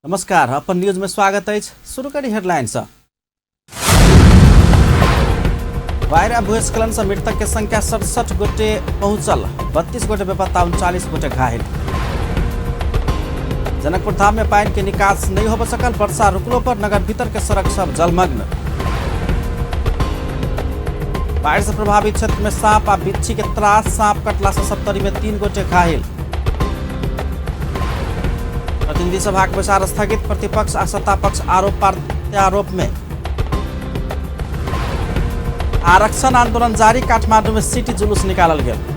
नमस्कार, अपन न्यूज में स्वागत है। शुरू करी हेडलाइंस। बाढ़ आ भूस्खलन से मृतक के संख्या 67 गोटे पहुंचल, 32 गोटे बेपत्ता, 39 गोटे घायल। जनकपुर धाम में पानी के निकास नहीं हो सकल, वर्षा रुकलो पर नगर भीतर के सड़क सब जलमग्न। बाढ़ से प्रभावित क्षेत्र में सांप आ बिच्छी के त्रास, सांप कटला से 70 में 3 गोटे घायल। प्रतिनिधि सभा के बैसार स्थगित, प्रतिपक्ष आ सत्तापक्ष आरोप प्रत्यारोप में। आरक्षण आंदोलन जारी, काठमांडू में सिटी जुलूस निकालल गेल।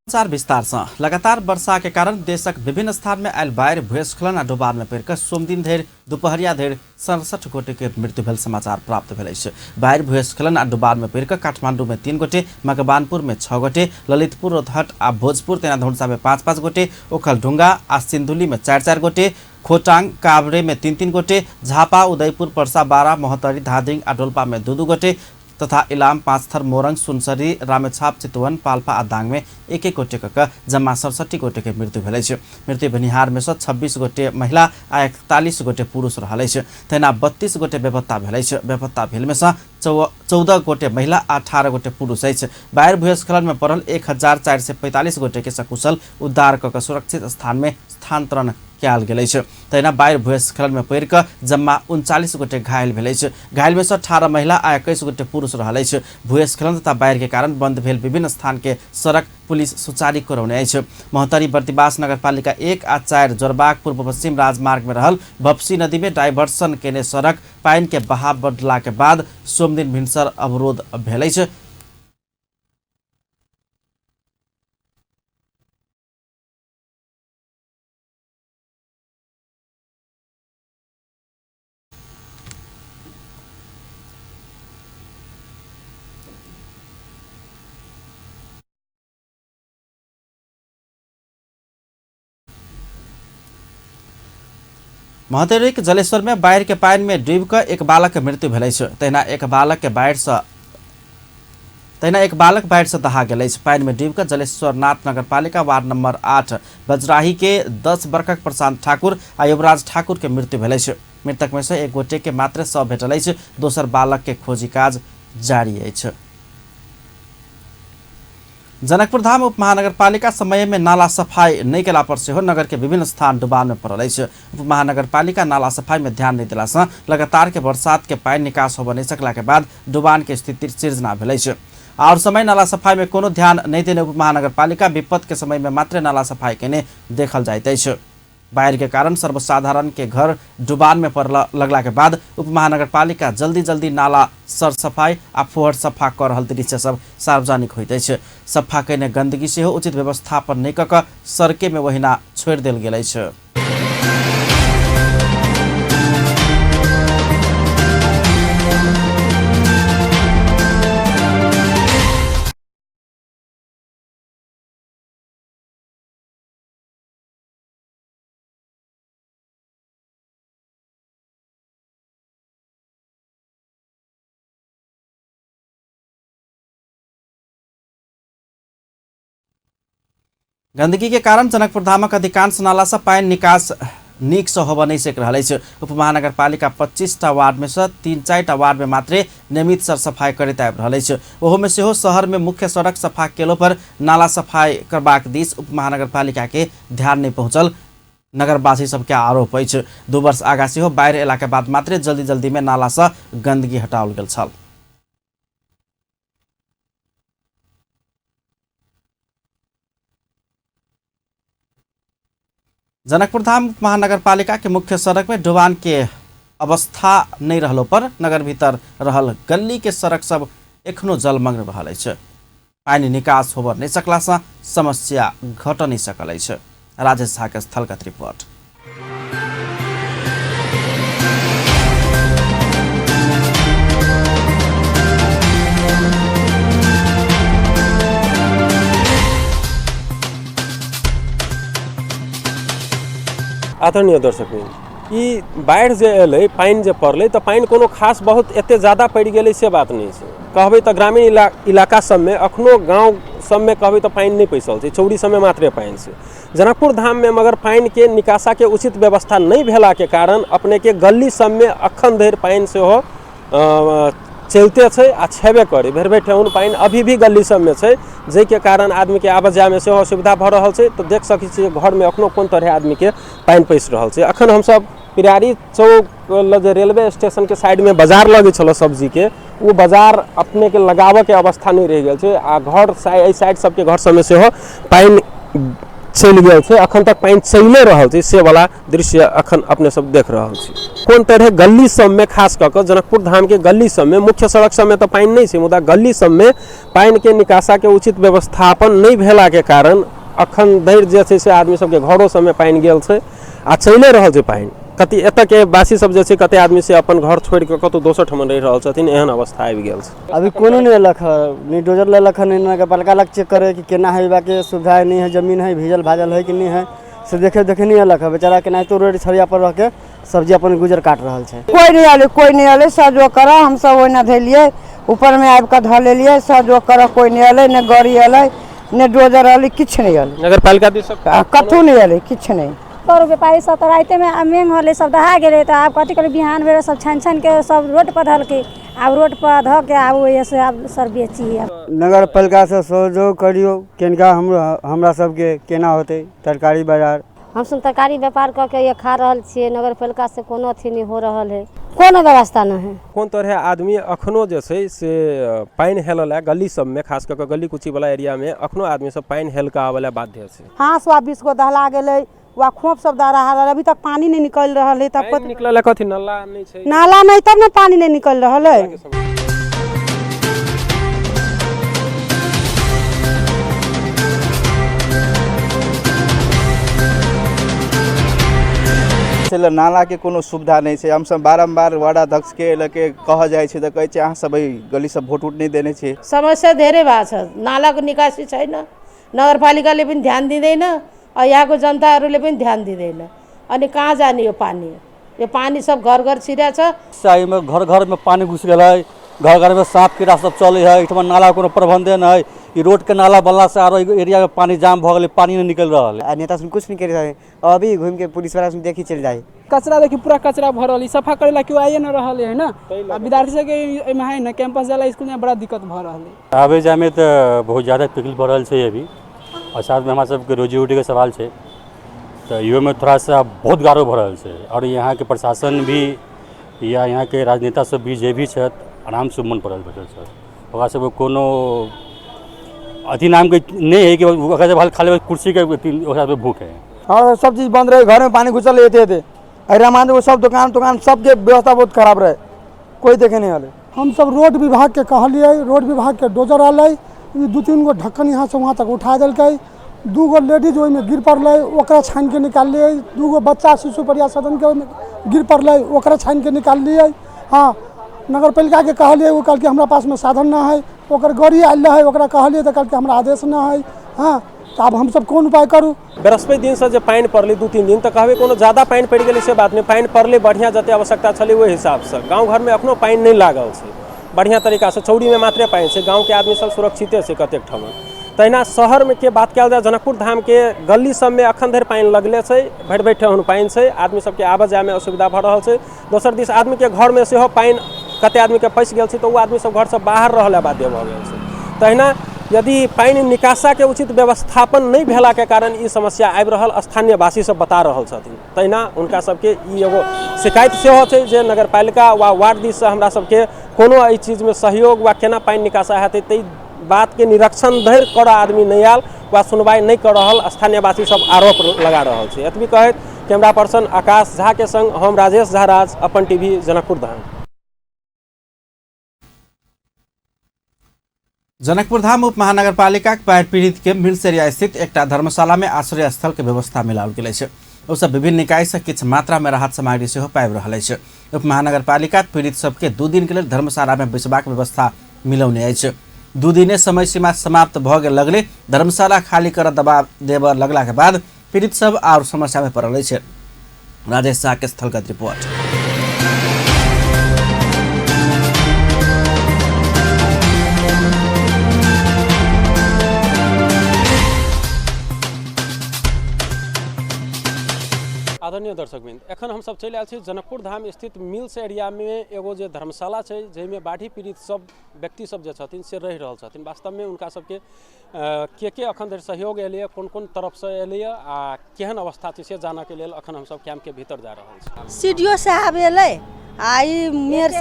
विस्तार से लगातार वर्षा के कारण देशक विभिन्न स्थान में आयल बाढ़ भूस्खलन आ डुबान में पड़ि सोम दिन धरि दुपहरिया धरि 67 गोटे के मृत्यु भेल समाचार प्राप्त भेल अछि। बाढ़ भूस्खलन आ डुबान में पड़ि काठमांडू में 3 गोटे, मकवानपुर में 6 गोटे, ललितपुर, रोहतहट आ भोजपुर तेनाधुनसा में 5-5 गोटे, ओखलढुंगा आ सिंधुली में 4-4 गोटे, खोटांग काभ्रे में 3-3 गोटे, झापा, उदयपुर, पर्सा, बारा, मोहतरी, धादिङ आ डोल्पा में 2-2 गोटे तथा इलाम, पाँचथर, मोरङ, सुनसरी, रामेछाप, चितवन, पाल्पा आ दाङ में 1-1 गोटे कऽ जम्मा 67 गोटे के मृत्यु भेल अछि। मृत्यु भेनिहार में से 26 गोटे महिला आ 41 गोटे पुरुष रहल अछि। तहिना 32 गोटे बेपत्ता भेल अछि। बेपत्ता भेल में से 14 गोटे महिला आ 18 गोटे पुरुष अछि। बाढ़ भूस्खलन में पड़ल 1445 गोटे के सकुशल उद्धार कऽ सुरक्षित स्थान में स्थानांतरण कयल गेल अछि। तहिना बाढ़ भूस्खलन में पड़ि जम्मा 39 गोटे घायल भेल अछि। घायल में से 18 महिला आ 21 गोटे पुरुष रहल अछि। भूस्खलन तथा बाढ़ के कारण बंद भेल विभिन्न स्थान के सड़क पुलिस सुचारू करौने अछि। मोहतरी, बर्दिवास नगरपालिका 1 आ 4 जोरबाग पूर्व पश्चिम राजमार्ग में रहल भपसी नदी में डाइवर्सन केने सड़क पानी के बहाव बढ़ला के बाद सोम दिन भिनसर अवरोध भेल अछि। महतरी के जलेश्वर में बाढ़ के पानी में डूब कर एक बालक के मृत्यु भेल अछि। तहिना एक बालक बाढ़ से दहा गेल अछि। पानी में डूब कर जलेश्वर नाथ नगरपालिका वार्ड नंबर 8 बजराही के 10 वर्षक प्रशांत ठाकुर आ युवराज ठाकुर के मृत्यु भेल अछि। मृतक में से 1 गोटे के मात्र शव भेटल अछि। दोसर बालक के खोजी काज जारी अछि। जनकपुर धाम उप महानगरपालिका समय में नाला सफाई नहीं केला पर से नगर के विभिन्न स्थान डुबान में पड़ल अछि। उप महानगरपालिका नाला सफाई में ध्यान नहीं देला से लगातार के बरसात के पानी निकास होबे नहीं सकला के बाद डुबान के स्थिति सृजना भेल अछि। और समय नाला सफाई में कोनो ध्यान नहीं देने उप महानगरपालिका विपद के समय में मात्र नाला सफाई केने देखल जाइत अछि। बाढ़ के कारण सर्वसाधारण के घर डुबान में पड़ल लगला के बाद उप महानगरपालिका जल्दी नाला सर सफाई आ फोहर सफा कर रहल दृश्य सब सार्वजनिक होइत अछि। सफा कयने गंदगी से उचित व्यवस्थापन नहीं कऽ सड़के में वहिना छोड़ि देल गेल अछि। गंदगी के कारण जनकपुर धामक अधिकांश नाला से पानी निकास नीक से होबऽ नहीं सक रहल अछि। उप महानगरपालिका 25टा वार्ड में से 3-4टा वार्ड में मात्र नियमित सर सफाई करैत आबि रहल अछि। ओहो में सेहो शहर में मुख्य सड़क सफा केलो पर नाला सफाई करबाक दिस उप महानगरपालिका के ध्यान नहीं पहुंचल नगरवासी सबके आरोप अछि। 2 वर्ष आगा सेहो बाढ़ एला के बाद मात्र जल्दी में नाला से गंदगी हटाओल गेल छल। जनकपुर धाम महानगरपालिका के मुख्य सड़क में डुबान के अवस्था नहीं रहलो पर नगर भीतर रहल गली के सड़क सब एखनो जलमग्न रहल अछि। पानी निकास होबऽ नहीं सकला से समस्या घट नहीं सकल अछि। राजेश झा के स्थलगत रिपोर्ट। आदरणीय दर्शक ई बाढ़ जे एलै, पानी जे पड़लै तो पानी कोनो खास बहुत एते ज़्यादा पड़ गए से बात नहीं है। कहबै तो ग्रामीण इलाका सब में अखनो गाँव सबमे कहबै तऽ पानि नहि पैसल छै, चौरी सबमे मात्रे पानि छै। जनकपुर धाममे मगर पानि के निकासा के उचित व्यवस्था नहीं भेला के कारण अपने के गली सबमे अखन धरि पानि सेहो चलते छै आ छेबे करे। भरि भरि ठेहुन पानि अभी भी गली सबमे छै, जाहिके कारण आदमी के आबऽ जायमे सेहो असुविधा भऽ रहल छै। तऽ देख सकै छियै घर में अखनो कोन तरह आदमी के पानि पैस रहल छै। अखन हमसब पिरारी चौक जे रेलवे स्टेशन के साइड में बाजार लगे छलो सब्जी के, वो बाजार अपने के लगाबऽ के अवस्था नहीं रह गेल छै आ घर साइड सबके घर सबमे सेहो पानि चलि गेल छै। अखन तक पानि चलिए रहल छै, से वाला दृश्य अखन अपने सब देख रहल छी। कोन तरह गली सब में खास कऽ कऽ जनकपुर धाम के गली सब में, मुख्य सड़क सब में तो पानि नहीं छै, मुदा गली सब में पानि के निकासा के उचित व्यवस्थापन नहीं भेला के कारण अखन धरि जे छै से आदमी सबके घरों सब में पानि गेल छै आ चलिए रहल छै पानि। कति एतऽ के वासी सब जे छै कते आदमी से अपन घर छोड़ के कतौ दोसर ठमन रहि रहल छथिन, एहन अवस्था आबि गेल छै। अभी कोनो नहीं एलक है, नहीं डोजर लेलक है, नहीं नगरपालिका लग चेक करे कि केना है, बाकी सुविधा नहीं है, जमीन है भीजल भाजल है कि नहीं है, से देखे नहीं एलक है। बेचारा केनाहितो रोड छड़िया पर रह के सब्जी अपन गुजर काट रहा है। कोई नहीं आले, सहयोग कर हम सब ओहिना धेलिए, ऊपर में आबि के ध लेलिए, सहयोग कर कोई नहीं आले, ने गाड़ी आले ने डोजर आले, किछ नहीं आले। नगरपालिका दिस कतहु नहीं आले, किछ नहीं। और व्यापारी सब तो राते में मेघ होले सब दहा गेले, तो आब कथी करे बिहान बेर सब छन के सब रोड पर धल के आब रोड पर ध के आब ऐसे आब सर बेची। नगर पालिका से सहयोग करियो, केनका हमरा सबके केना होते तरकारी बाजार। हम सब तरकारी व्यापार करके ये खा रहल छियै, नगर पालिका से कोनो अथी नहीं हो रहल है, कोनो व्यवस्था नहीं है। कोन तरह आदमी अखनो जे छै से पानि हेलल गली सब में, खास करके गली कुची वाला एरिया में अखनो आदमी सब पानि हेल के आवे बाध्य छै। हाँ 120 गो दहला गेले, वहाँ खोप सब दह रहा है, अभी तक पानी नहीं निकल रहा है। तब निकल कथी नाला नहीं छै, नाला नहीं तब ना पानी नहीं निकल रहा है। नाला के कोनो सुविधा नहीं है। हम सब बारम्बार वार्ड अध्यक्ष के लके कह जाए छै त कहै छै अहाँ सब गली सब वोट उठ नहीं देने छै। समस्या धेरै बा छ, नाला को निकासी छैन, नगरपालिकाले पनि ध्यान दिँदैन और यहाँको जनताहरूले पनि ध्यान दिँदैन। अनि कहाँ जाने यो पानी सब घर घर छिरा छ। साई में घर में पानी घुस गल है, घर में सांप कीड़ा सब चले है, इठमा नाला कोनो प्रबंधन है, ये रोड के नाला बनला से आरो एरिया में पानी जाम भ गए, पानी नहीं निकल रहा है। नेता सब कुछ नहीं कर रहे, अभी घूम के पुलिस वाला सब देखी चल जाए। कचरा देखी पूरा कचरा भरल, सफा करेला क्यों आइए न रहल है ना। विद्यार्थी सब के एमे है ना कैंपस जाला स्कूल में बड़ा दिक्कत भ रहल है। आवे जाए में तो बहुत ज़्यादा तकलीफ भ रहल है अभी, और साथ में हमारा सबके रोजी रोटी के सवाल है, तो यो में थोड़ा सा बहुत गारो भ रहल है। और यहाँ के प्रशासन भी या यहाँ के राजनेता सब भी जे भी छथि आराम से मन पड़ल बैठल छथि, ओकरा सबके कोनो अथी नाम के नहीं है कि खाली कुर्सी के भूख है। हाँ सब चीज बंद रहे, घर में पानी घुसल लेते थे, मान वो सब दुकान सबके व्यवस्था बहुत खराब रहे, कोई देखे नहीं वाले। हम सब रोड विभाग के कहलिए, रोड विभाग के डोजर आल, 2-3 गो ढक्कन यहाँ से वहाँ तक उठा दिल्क, 2 गो लेडीज ओहिमे गिर पड़ल, ओकरा छानि के निकालिए, 2 गो बच्चा शिशु परिवार सदन के गिर पड़ल, ओकरा छानि के निकालिए। हाँ नगर पालिका के कहलिए, वो कहल हमरा पास में साधन ना है, ओकर गाड़ी आयल है, ओकरा कहलिए तो कहल हमरा आदेश ना है। हाँ तो अब हम सब कौन उपाय करूँ। बृहस्पति दिन से जो पानी पड़ल 2-3 दिन, तो कहबे कोनो ज्यादा पानी पड़ गए से बात नहीं, पानी पड़ले बढ़िया जते आवश्यकता छले वही हिसाब से। गाँव घर में अखनो पानी नहीं लागल है बढ़िया तरीका से, चौड़ी में मात्रे पानी है, गाँव के आदमी सब सुरक्षिते से कतेक ठमन। तहिना शहर में के बात कल जाए, जनकपुर धाम के गली सब में अखन धरि पानी लगले छै, भरि भरि ठेहुन पानी है, आदमी सबके आबऽ जाए में असुविधा भ रहल है। दोसर दिस आदमी के घर में सेहो पानी कते आदमी के पैस गेल छै, तो वो आदमी सब घर से बाहर रहल बाध्य भ गेल छै। तहिना यदि पानी निकासा के उचित व्यवस्थापन नहीं भेला के कारण ई समस्या आबि रहल स्थानीय वासी सब बता रहल छथिन। तहिना उनका सबके ई एगो शिकायत सेहो छै जे नगरपालिका वा वार्ड दिस से हमरा सबके कोनो एहि चीज में सहयोग वा केना पानी निकासा हेतै तै बात के निरीक्षण धरि करऽ आदमी नहीं आयल वा सुनवाई नहीं कर रहल, स्थानीय वासी सब आरोप लगा रहल छै। एतबी कहैत कैमरा पर्सन आकाश झा के संग हम राजेश झा राज, अपन टीवी जनकपुर धाम। जनकपुर धाम उप महानगरपालिका बाढ़ पीड़ित के मिलसेरिया स्थित एक धर्मशाला में आश्रय स्थल के व्यवस्था मिलाओल गेल है। ओसभ विभिन्न निकाय से किछु मात्रा में राहत सामग्री सेहो पाबि रहल है। उप महानगरपालिका पीड़ित सबके 2 दिन के लिए धर्मशाला में बैसबाक व्यवस्था मिलौने है। 2 दिने समय सीमा समाप्त भ गेल लगले धर्मशाला खाली कर दबाव देव लगला के बाद पीड़ित सब और समस्या में पड़ल है। राजेश शाह के स्थलगत रिपोर्ट। दर्शकबिंद एखन हम सब चलि आयल छी जनकपुर धाम स्थित मिल्स एरिया में एगो जे धर्मशाला छै जाहिमे बाढ़ी पीड़ित सब व्यक्ति सब जे छथिन से रहि रहल छथिन। वास्तव में उनका सबके के अखन धरि सहयोग एलैए कोन कोन तरफ से एलैए आ केहन अवस्था छै से जानऽ के लेल अखन हम सब कैंप के भीतर जा रहल छी। सीडीओ साहब एलै आई मेयर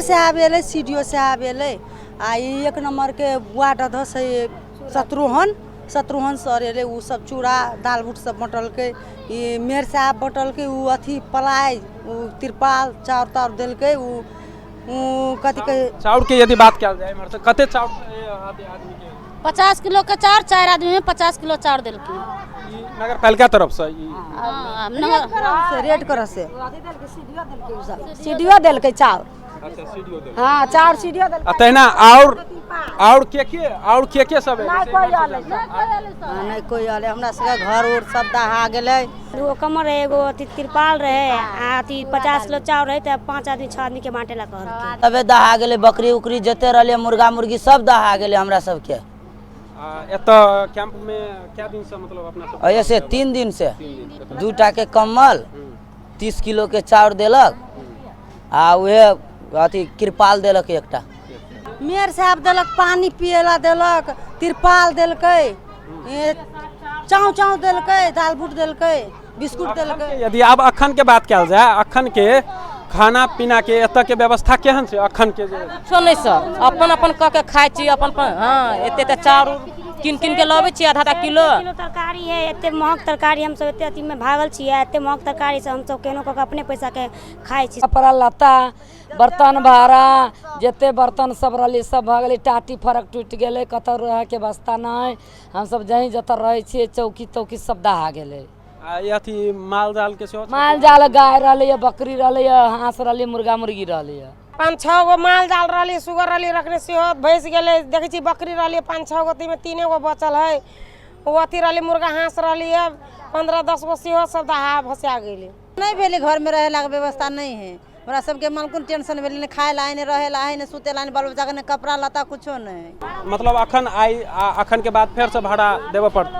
साहब एलै सीडीओ साहब एलै आई 1 नंबर के वार्ड अध्यक्ष शत्रुघ्न सर एले उ सब चूड़ा दाल बूट सब बटल के मेयर साहब बटल के उ अथी पलाई तिरपाल चाउर ताउर देल के उ कथी के चाउर के यदि बात कयल जाय एमहर से कते चाउर आदमी के 50 किलो के चाउर 4 आदमी में 50 किलो चाउर देल के नगर पालिका तरफ से रेड कर से सीडीओ देल के चाउर। अच्छा सीडीओ देल हां चाउर सीडीओ देल तहिना और के सब है नहीं कोई आले हमरा सबके घर उर सब दहा गेलै। एगो कमर एगो अथी तिरपाल रहे अथी 50 किलो चाउर रहे त 5 आदमी 6 आदमी के बांटे ला कहल तबे दहा गेलै बकरी उकरी जते रहले मुर्गा मुर्गी सब दहा गेलै हमरा सबके। एतऽ कैंप में क्या दिन से मतलब अपना सब ऐसे 3 दिन से 2टा के कम्बल 30 किलो के चाउर देलक आ उहे अथी तिरपाल देलक एकटा। मेयर साहब देलक पानी पियला देलक तिरपाल देलकै चाउ देलकै दाल बूट देलकै बिस्कुट देलकै। यदि अब अखन के बात कयल जाय अखन के खाना पीना के एतऽ के व्यवस्था केहन छै अखन के जे सुनै सर अपन क के खाइ छी अपन हां एते चाउर किन के लबै छी आधा किलो तरकारी है एते महग तरकारी हम सब एते अथी में भागल छी एते महग तरकारी से हम सब केनो क के अपने पैसा के खाइ छी। कपड़ा लत्ता बर्तन भाड़ा जते बर्तन सब रहले सब भ गेलै टाटी फरक टूट गेलै कतौ रह के व्यवस्था नै हम सब जहीं जतऽ रहै छी चौकी सब दहा गेलै। अथी माल जाल के सेहो माल जाल गाय रहले बकरी रहले हांस रहले मुर्गा मुर्गी रहले 5-6 गो माल जाल रहले सुगर रहले रखने सेहो भैंस गेले देखै छी बकरी रहले 5-6 गो तीमे 3 गो बचल है ओ अथी रहले मुर्गा हांस रहले 15-10 गो सेहो सब दहा भसा गेले। नहीं भेले घर में रहे ला व्यवस्था नहीं है हमरा सबके मन टेंशन भेले ने खाए ला ने रहे ला ने सुते ला ने बाल बच्चा के ने कपड़ा लता कुछो नहीं। मतलब अखन के बाद फिर से भाड़ा देबे पड़त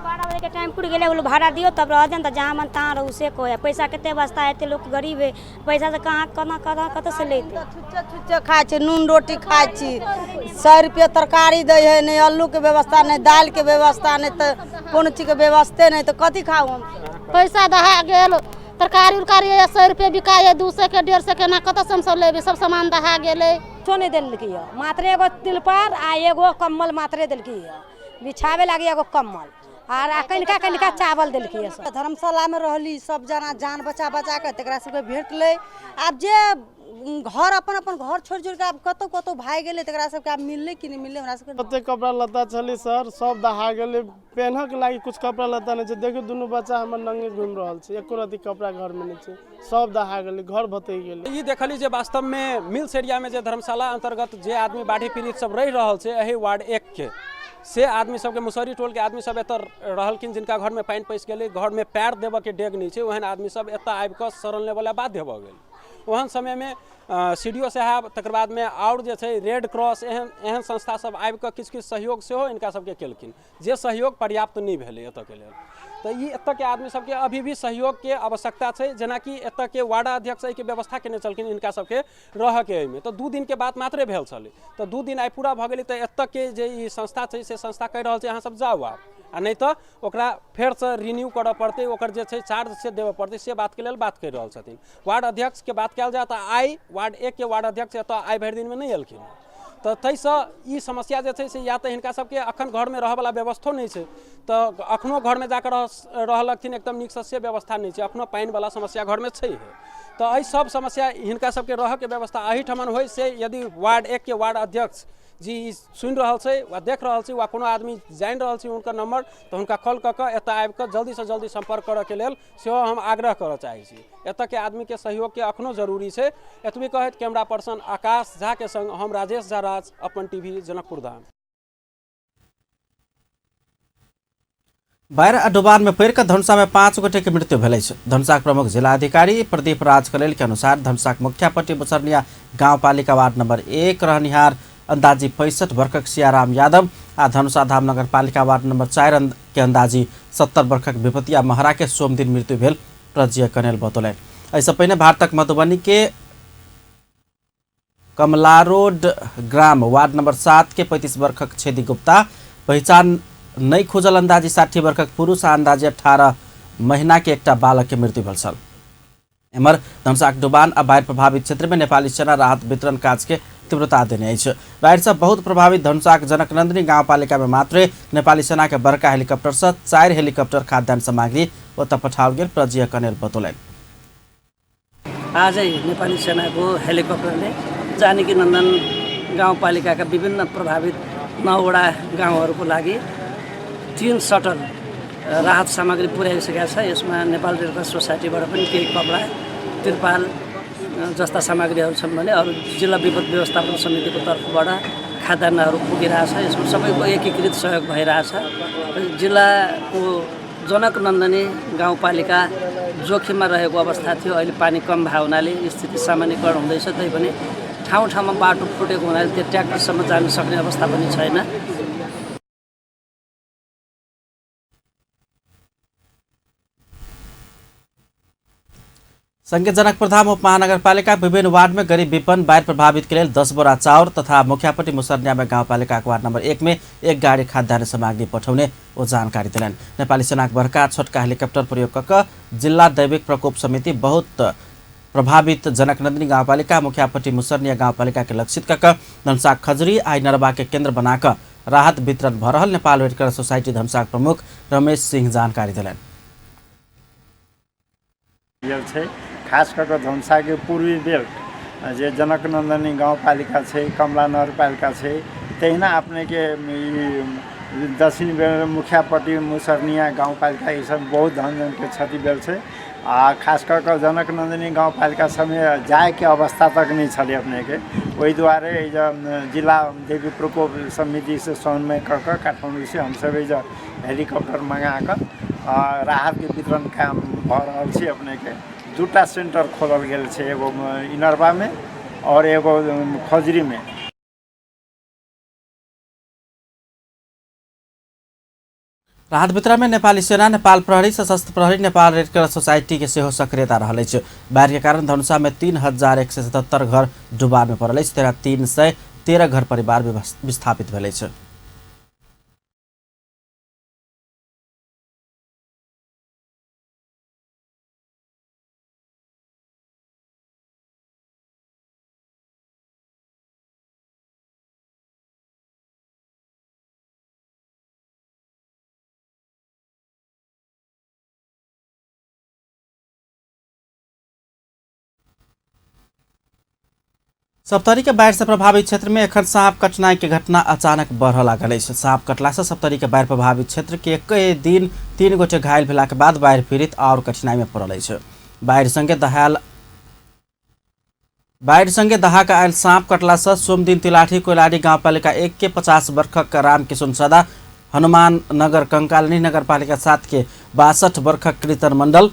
12 बजे के टाइम पुर गेले वो भाड़ा दियो तब रह जन त जहां मन तहां रहू से को है पैसा केते बचता है एते लोग गरीब है पैसा से कहां कत से लेते छुच्चे खाय छी नून रोटी खाय छी 100 रुपया तरकारी दै है नहीं आलू के व्यवस्था नहीं दाल के व्यवस्था नहीं त कोनो चीज के व्यवस्था नहीं तो कथी खाऊ हम पैसा दहा गेल तरकारी उरकारी 100 रुपया बिकाय है 200 के 150 के ना कत से हम सब लेबे सब सामान दहा गेले सोने देल के मात्र एगो तिलपार आ एगो कम्बल मात्र देल के बिछावे लागी एगो कम्बल और कनिका चावल देल के धर्मशाला में रहली सब जना जान बचा के तकरा सबके भेट ले आब जे घर अपन घर छोड़ के आब कतो भाई गेले तकरा सबके आब मिलले कि नहीं मिलले हमरा सबके कते कपड़ा लत्ता छली सर सब दहा गेले पहनह के लागी कुछ कपड़ा लत्ता नहीं छै देखियो दुनू बच्चा हमर नंगे घूम रहल छै एको रति कपड़ा घर में नहीं छै सब दहा गेले घर भतई गेले। ई देखली जे वास्तव में मिल्स एरिया में जे धर्मशाला अंतर्गत जे आदमी बाढ़ी पीड़ित सब रहि रहल छै एही वार्ड 1 के से आदमी सबके मुसहरी टोल के आदमी सब एतऽ रहलखिन जिनका घर में पानि पैस गेलै घर में पैर देबऽ के डेग नहीं छै ओहन आदमी सब एतऽ आबि कऽ शरण लेबऽ ला बाध्य भऽ गेल। ओहन समय में सीडीओ साहब तकर बाद में और जे छै रेड क्रॉस एहन संस्था सब आबि कऽ किछु सहयोग सेहो इनका सबके केलखिन जे सहयोग पर्याप्त नहीं भेलै एतऽ के लेल। तो ये एतऽ के आदमी सबके अभी भी सहयोग के आवश्यकता छै जेनाकि एतऽ के वार्ड अध्यक्ष के व्यवस्था केने चलखिन इनका सबके रह के एहिमे तो 2 दिन के बात मात्रे भेल छलै तो 2 दिन आइ पूरा भऽ गेलै तो एतऽ के जे ई संस्था छै से संस्था कहि रहल छै अहाँ सब जाउ आब आ नहीं तो ओकरा फेर से रिन्यू करऽ पड़तै ओकर जे छै चार्ज से देबऽ पड़तै से बात के लेल बात कहि रहल छथिन। वार्ड अध्यक्ष के बात कयल जाय तऽ आइ वार्ड 1 के वार्ड अध्यक्ष एतऽ आइ भरि दिन में नहीं एलखिन तो तैसँ ई समस्या जे छै से या तऽ हिनका सबके अखन घर में रहऽवला व्यवस्थो नहीं छै तो अखनो घर में जाकर रहलखिन एकदम नीकसँ से व्यवस्था नहीं छै अखनो पानि वाला समस्या घर में छै तो एहि सब समस्या हिनका सबके रहऽ के व्यवस्था एही ठमन होइ से यदि वार्ड 1 के वार्ड अध्यक्ष जी सुनि रहल छै वा देख रहल छै वा कोनो आदमी जानि रहल छै हुनकर नंबर तो हुनका कॉल कऽ कऽ एतऽ आबि कऽ जल्दी से जल्दी संपर्क करऽ के लेल सेहो हम आग्रह करऽ चाहै छी। एतऽ के आदमी के सहयोग के अखनो जरूरी छै। एतबी कहैत कैमरा पर्सन आकाश झा के संग हम राजेश झा राज अपन टीवी जनकपुर धाम। बाढ़ आ डुबान में पड़ि कऽ धनुषा में 5 गोटे के मृत्यु भेलै छै। धनुषाक प्रमुख जिलाधिकारी प्रदीप राज कलेल के अनुसार धनुषाक मुखियापट्टी बुसरनिया गाउँपालिका वार्ड नंबर 1 रहनिहार अंदाजी 65 वर्षक सियाराम यादव आ धनुषा धाम नगरपालिका वार्ड नंबर 4 के अंदाजी 70 वर्षक विपतिया महरा के सोम दिन मृत्यु भेल प्रज्य कनेल बतौलन। ऐसा पहिने भारतक मधुबनी के कमलारोड ग्राम वार्ड नंबर 7 के 35 वर्षक छेदी गुप्ता पहचान नहीं खोजल अंदाजी 60 वर्षक पुरुष आ अंदाजी 18 महीना के एकटा बालक के मृत्यु भेल छल। एम्हर धनुषाक डुबान आ बाढ़ि प्रभावित क्षेत्र में नेपाली सेना राहत वितरण काज के तीव्रता देने अछि। बाढ़ि से बहुत प्रभावित धनुषाक जनकनंदिनी गाउँपालिका में मात्र नेपाली सेना के बड़का हेलीकॉप्टर से 4 हेलीकॉप्टर खाद्यान्न सामग्री ओतऽ पठाओल गेल प्रज्य कनेल बतौलन। आजै नेपाली सेनाको हेलिकप्टरले जानकी नन्दन गाउँपालिकाका विभिन्न प्रभावित 9वटा गाउँहरूको लागि 3 सटल राहत सामग्री पुर्याइसकेका छ। यसमा नेपाल रेड क्रस सोसाइटीबाट पनि केही कपडा तिरपाल जस्ता सामग्रीहरू छन् भने अरू जिल्ला विपद व्यवस्थापन समितिको तर्फबाट खाद्यान्नहरू पुगिरहेछ। यसमा सबैको एकीकृत सहयोग भइरहेछ। जिल्लाको जनकनन्दनी गाउँपालिका जोखिममा रहेको अवस्था थियो। अहिले पानी कम भएको हुनाले स्थिति सामान्यकरण हुँदैछ। तैपनि ठाउँ ठाउँमा बाटो फुटेको हुनाले त्यो ट्र्याक्टरसम्म जान सक्ने अवस्था पनि छैन। संघीय जनकपुरधाम उपमहानगरपालिका विभिन्न वार्ड में गरीब विपन्न बाढ़ प्रभावित के लिए 10 बोरा चाउर तथा मुखियापट्टी मुसरनिया में गाउँपालिका वार्ड नंबर 1 में 1 गाड़ी खाद्यान्न सामग्री पठाउने वो जानकारी दिलन। नेपाली सेनाक बड़का छोटका हेलीकॉप्टर प्रयोग कर जिला दैविक प्रकोप समिति बहुत प्रभावित जनकनंदिनी गाउँपालिका मुखियापट्टी मुसरनिया गाउँपालिका के लक्षित कर धनुषाक खजुरी आई नरबा के केंद्र बनाकर राहत वितरण भ रहल नेपाल रेड क्रॉस सोसाइटी धनुषाक प्रमुख रमेश सिंह जानकारी दिलन। खास कर धनुषा के पूर्वी बेल्ट जे जनकनंदनी गाउँपालिका छै, कमला नगरपालिका छै, तहिना अपने के दक्षिण बेल्ट मुखियापट्टी मुसरनिया गाउँपालिका ये सब बहुत धन के क्षति भेल छै। आ खास कर जनकनंदनी गाउँपालिका समय जाए के अवस्था तक नहीं छले अपने के। वही द्वारे जिला देवी प्रकोप समिति से समन्वय कर काठमांडू से हम सब हेलीकॉप्टर मंगा कर राहत के वितरण काम भ रहल छै। अपने के 2टा सेंटर खोलल गेल छै, एगो इनरबा में और एगो खजरी में। राहत वितरण में नेपाली सेना, नेपाल प्रहरी, सशस्त्र प्रहरी, नेपाल रेड क्रॉस सोसाइटी के सेहो सक्रियता रहल अछि। बाढ़ के कारण धनुषा में 3177 घर डुबान में पड़ल अछि। 313 घर परिवार विस्थापित भेल अछि। सप्तरी के बाढ़ से प्रभावित क्षेत्र में एखन सांप कटनाई के घटना अचानक बढ़ लागल अछि। सांप कटला से सप्तरी के बाढ़ प्रभावित क्षेत्र के एक दिन 3 गोटे घायल भेला के बाद बाढ़ पीड़ित और कठिनाई में पड़ल अछि। बाढ़ संगे दहाक आयल सांप कटला से सोमदिन तिलाठी कोइलाडी गाउँपालिका 1 के 50 वर्षक रामकिशुन सदा, हनुमान नगर कंकालिनी नगरपालिका 7 के 62 वर्षक कीर्तन मंडल,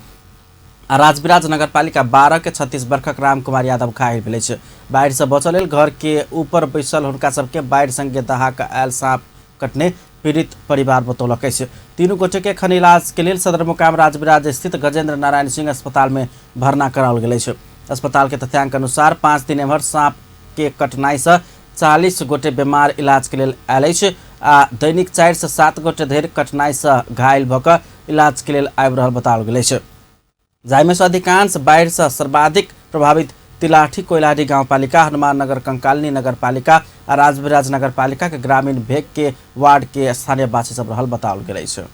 राजविराज नगरपालिका 12 के 36 वर्षक रामकुमार यादव घायल भेल अछि। बाढ़ से बचल लेल घर के ऊपर बैसल हुनका सबके बाढ़ संगे दहाक आयल सांप कटने पीड़ित परिवार बतौलक अछि। तीनों गोटे के एखन इलाज के लेल सदर मुकाम राजविराज स्थित गजेंद्र नारायण सिंह अस्पताल में भर्ना कराओल गेल अछि। अस्पताल के तथ्यांक अनुसार 5 दिन एम्हर सांप के कटनाई से 40 गोटे बीमार इलाज के लेल आयल अछि आ दैनिक 4 से 7 गोटे धरि कटनाई से घायल भऽ कऽ इलाज के लेल आबि रहल बताओल गेल अछि। जाहिमे से अधिकांश बाढ़ से सर्वाधिक प्रभावित तिलाठी कोइलाडी गाउँपालिका, हनुमान नगर कंकालिनी नगरपालिका आ राजविराज नगरपालिका के ग्रामीण भेग के वार्ड के स्थानीय वासी सब रहल बताओल गेल अछि।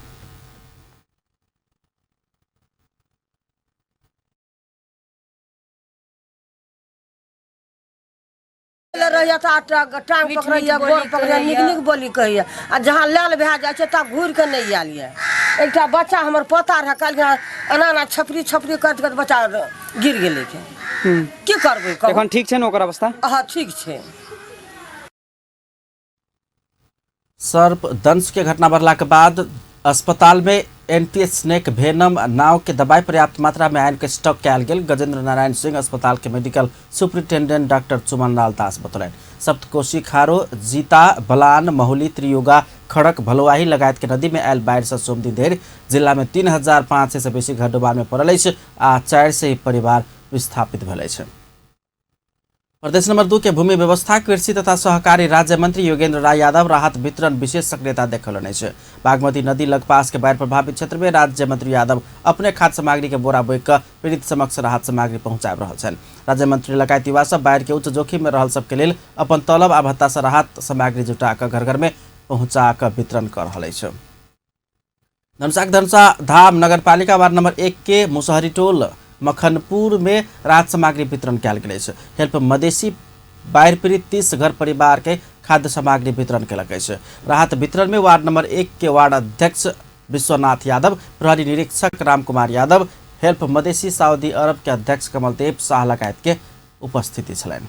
टांग पकड़ैया, गोर पकड़ैया, निक निक बोली कहैया आ जहाँ लाल भए जाइ छै तब घूर के नहीं आयल ये। एकटा बच्चा हमर पोता रहे, कल एना छपरी छपरी करत करत बच्चा गिर गेलै के की करबै। एखन ठीक छै न ओकर अवस्था? हां ठीक छै। सर्प दंश के घटना बढ़ला के बाद अस्पताल में एंटी स्नेक वेनम नाव के दवाई पर्याप्त मात्रा में आन के स्टॉक कयल गेल। गजेंद्र नारायण सिंह अस्पताल के medical superintendent doctor चुमन Lal Das बतौलन। Saptakoshi, खारो, जीता, बलान, महुली, त्रियुगा, खड़क भलुआही लगायत के नदी में आयल बाढ़ से सोम दिन धरि जिला में 3500 से बेसी घर डुबान में पड़ल अछि आ 400 परिवार विस्थापित भेल अछि। प्रदेश नंबर 2 के भूमि व्यवस्था कृषि तथा सहकारी राज्य मंत्री योगेंद्र राय यादव राहत वितरण विशेष सक्रियता देखौलन अछि। बागमती नदी लगपास के बाढ़ प्रभावित क्षेत्र में राज्य मंत्री यादव अपने खाद्य सामग्री के बोरा बोइ कऽ पीड़ित समक्ष राहत सामग्री पहुंचाब रहल छनि। राज्य मंत्री लगायत युवा सब बाढ़ के उच्च जोखिम में रहल सबके लेल अपन तलब आ भत्ता से राहत सामग्री जुटा कऽ घर घर में पहुंचा कऽ वितरण कर रहल अछि। धनुषा धाम नगर पालिका वार्ड नंबर 1 के मुसहरी टोल मखनपुर में राहत सामग्री वितरण कयल गेल अछि। हेल्प मधेसी बाढ़ि पीड़ित 30 घर परिवार के खाद्य सामग्री वितरण कयलक अछि। राहत वितरण में वार्ड नंबर 1 के वार्ड अध्यक्ष विश्वनाथ यादव, प्रहरी निरीक्षक राम कुमार यादव, हेल्प मधेसी सऊदी अरब के अध्यक्ष कमलदेव शाह लगायत के उपस्थिति छलनि।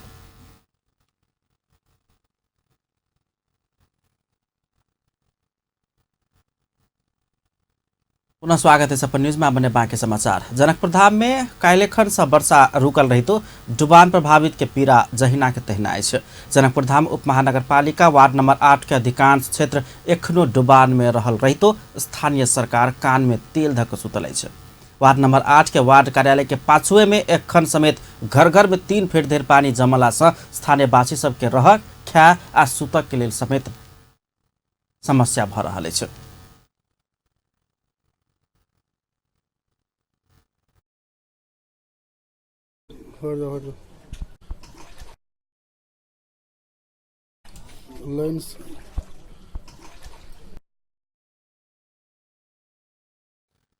पुनः स्वागत है सपन न्यूज में बने बाकी समाचार। जनकपुर धाम में काल्हिखन से वर्षा रुकल रही तो डुबान प्रभावित के पीड़ा जहिना के तहिना अछि। जनकपुर धाम उप महानगर पालिका वार्ड नंबर 8 के अधिकांश क्षेत्र एखनो डुबान में रहल रही तो स्थानीय सरकार कान में तेल धक सुतल अछि। वार्ड नंबर 8 के वार्ड कार्यालय के पाछुए में एखन समेत घर घर में 3 फीट धरि पानी जमला से स्थानीय वासी सबके रह खाय आ सुतक के लेल समेत समस्या भ रहल अछि।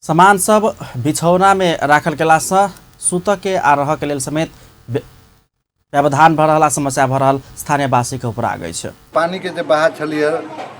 सामान सब बिछौना में राखल गेला से सुतक के आ रह के लेल समेत व्यवधान भऽ रहल समस्या भऽ रहल स्थानीय वासी के ऊपर आ गई छै। पानी के जे बहा छलिए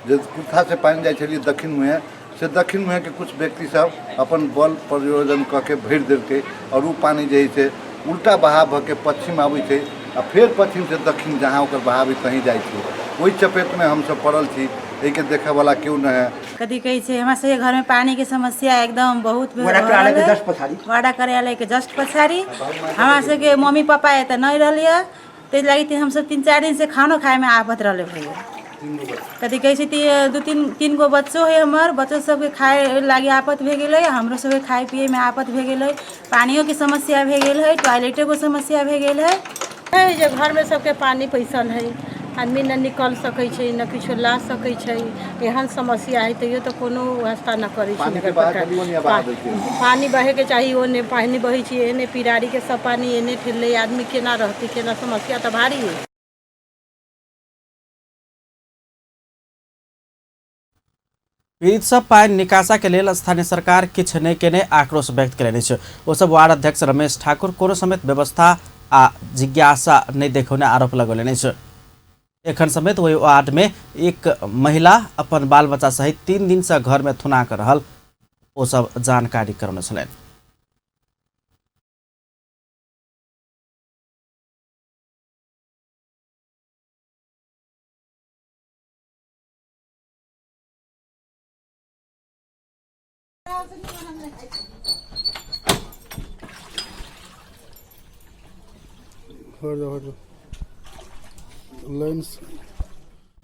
जे कुत्था से पानी जाय छलिए दक्षिण मुहे से दक्षिण मुहे के कुछ व्यक्ति सब अपन बल प्रयोजन क के भरि देलकै और उ पानी जे छै उल्टा बहाव भऽ के पश्चिम आबै छै आ फिर पश्चिम से दक्षिण जहाँ ओकर बहाव कहीं जाइ छै ओहि चपेट में हम सब पड़ल छी। एके देखे वाला क्यों न है। कदी कही छै हमरा सबके घर में पानी के समस्या एकदम बहुत वार्ड कार्यालय के जस्ट पछाड़ी वार्ड कार्यालय के जस्ट पछाड़ी हमरा सबके मम्मी पापा एत नहीं रहलिए ते लागी हम सब 3-4 दिन से खानो खाए में आफत रहले भैया। कदी कही छै 2-3 गो बच्चो है हमर बच्चो सबके खाए लागी आफत भे गेलै हमरो सबके खाए पिए में आफत भे गेलै पानियो के समस्या भे गेल है टॉयलेटो के समस्या भे गेल है। जे घर में सबके पानी पैसा है आदमी न निकल सकै छै न किछो ला सकै छै एहन समस्या है तैयो तो कोनो व्यवस्था न करै छै। पानी बहे के चाहिए ओने पानी बहे छै एने पिरारी के सब पानी एने ठेले आदमी केना रहतै केना समस्या तो भारी है। पीड़ित सब पानी निकासा के लेल स्थानीय सरकार किछ नहि केने आक्रोश व्यक्त करेने छै। ओ सब वार्ड अध्यक्ष रमेश ठाकुर कोनो समेत व्यवस्था आ जिज्ञासा नहीं देखौने आरोप लगौलनि छै। एखन समेत वही वार्ड में एक महिला अपन बाल बच्चा सहित 3 दिन से घर में थुना कर रहल ओ सब जानकारी करौने छलनि।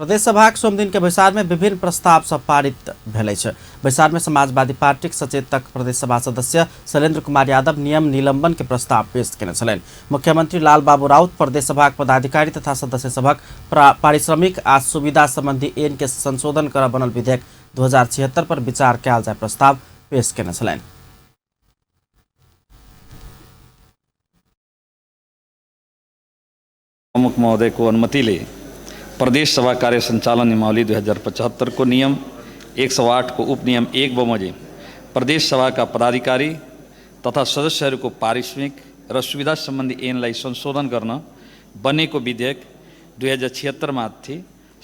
प्रदेश सभा सोम दिन के बैसार में विभिन्न प्रस्ताव सब पारित भेल छै। बैसार में समाजवादी पार्टी सचेतक प्रदेश सभा सदस्य शैलेंद्र कुमार यादव नियम निलंबन के प्रस्ताव पेश केने छलनि। मुख्यमंत्री लाल बाबू राउत प्रदेश सभा पदाधिकारी तथा सदस्य सभक पारिश्रमिक आ सुविधा संबंधी ऐन के संशोधन कर बनल विधेयक 2076 पर विचार कयल जाय प्रस्ताव पेश केने छलनि। प्रमुख महोदय को अनुमति ले प्रदेश सभा कार्य संचालन नियमावली 2075 को नियम 108 को उप नियम 1 बमोजिम प्रदेश सभा का पदाधिकारी तथा सदस्यहरू को पारिश्रमिक र सुविधा संबंधी ऐनलाई संशोधन गर्न बनेको विधेयक 2076 माथि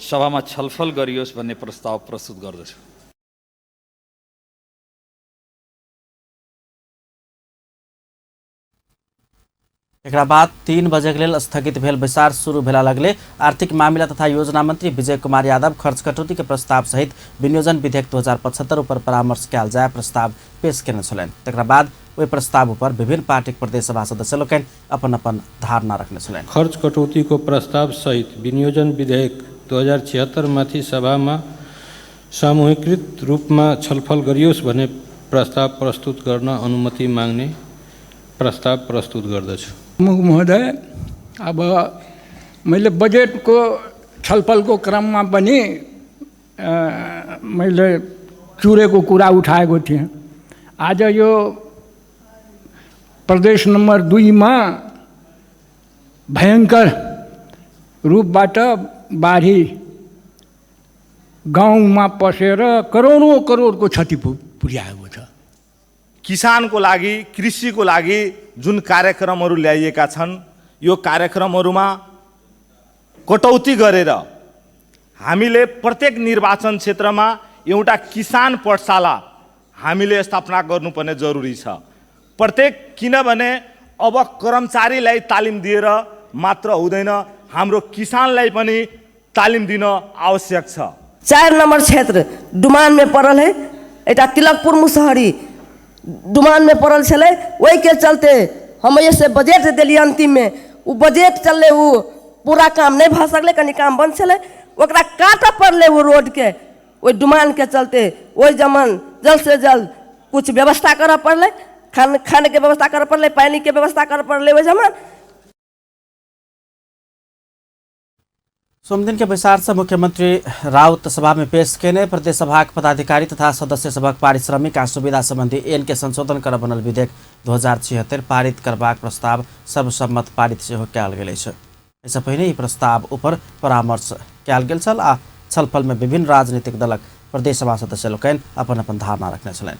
सभामा छलफल गरियोस् भन्ने प्रस्ताव प्रस्तुत गर्दछु। एकरा बाद 3 बजे के लेल स्थगित भेल बैसार शुरू भेला लगले आर्थिक मामला तथा योजना मंत्री विजय कुमार यादव खर्च कटौती के प्रस्ताव सहित विनियोजन विधेयक 2075 पर परामर्श कयल जाय प्रस्ताव पेश केने छलनि। तकरा बाद ओहि प्रस्ताव पर विभिन्न पार्टीक प्रदेश सभा सदस्य लोकनि अपन अपन धारणा रखने छलनि। खर्च कटौती को प्रस्ताव सहित विनियोजन विधेयक 2076 माथि सभा में सामूहिकृत रूपमा छलफल गरियोस् भन्ने प्रस्ताव प्रस्तुत गर्न अनुमति माग्ने प्रस्ताव प्रस्तुत गर्दछु। प्रमुख महोदय, अब मैले बजेटको छलफलको क्रममा पनि मैले चुरेको कुरा उठाएको थिएँ। आज यो प्रदेश नम्बर 2 मा भयङ्कर रूपबाट बाढी गाउँमा पसेर करोडौँ करोडको क्षति पुर्याएको छ। किसानको लागि, कृषिको लागि जुन कार्यक्रमहरू ल्याइएका छन्, यो कार्यक्रमहरूमा कटौती गरेर हामीले प्रत्येक निर्वाचन क्षेत्रमा एउटा किसान पाठशाला हामीले स्थापना गर्नुपर्ने जरुरी छ। किनभने अब कर्मचारीलाई तालिम दिएर मात्र हुँदैन, हाम्रो किसानलाई पनि तालिम दिन आवश्यक छ। 4 नंबर क्षेत्र डुमान में पड़ल है, एटा तिलकपुर मुसहरी डुमान में पड़ल छे। वही के चलते हम से बजट दिलिए अंतिम में, वो बजट चलले वो पूरा काम नहीं भ सकले, कनी काम बंद छे, ओकरा काट पड़ले वो रोड के। वही डुमान के चलते वही जमन जल्द से जल्द कुछ व्यवस्था कर पड़ले, खाने के व्यवस्था कर पड़ले, पानी के व्यवस्था कर पड़ले। वही जमन सोमदिन के बैसार से मुख्यमंत्री राउत सभा में पेश केने प्रदेश सभा पदाधिकारी तथा सदस्य सभक पारिश्रमिक आ सुविधा संबंधी एन के संशोधन कर बनल विधेयक 2076 पारित करबाक प्रस्ताव सर्वसम्मत पारित सेहो कयल गेल अछि। एहिसँ पहिने ई प्रस्ताव ऊपर परामर्श कयल गेल छल आ छलफल में विभिन्न राजनीतिक दलक प्रदेश सभा सदस्य लोकनि अपन अपन धारणा रखने छलनि।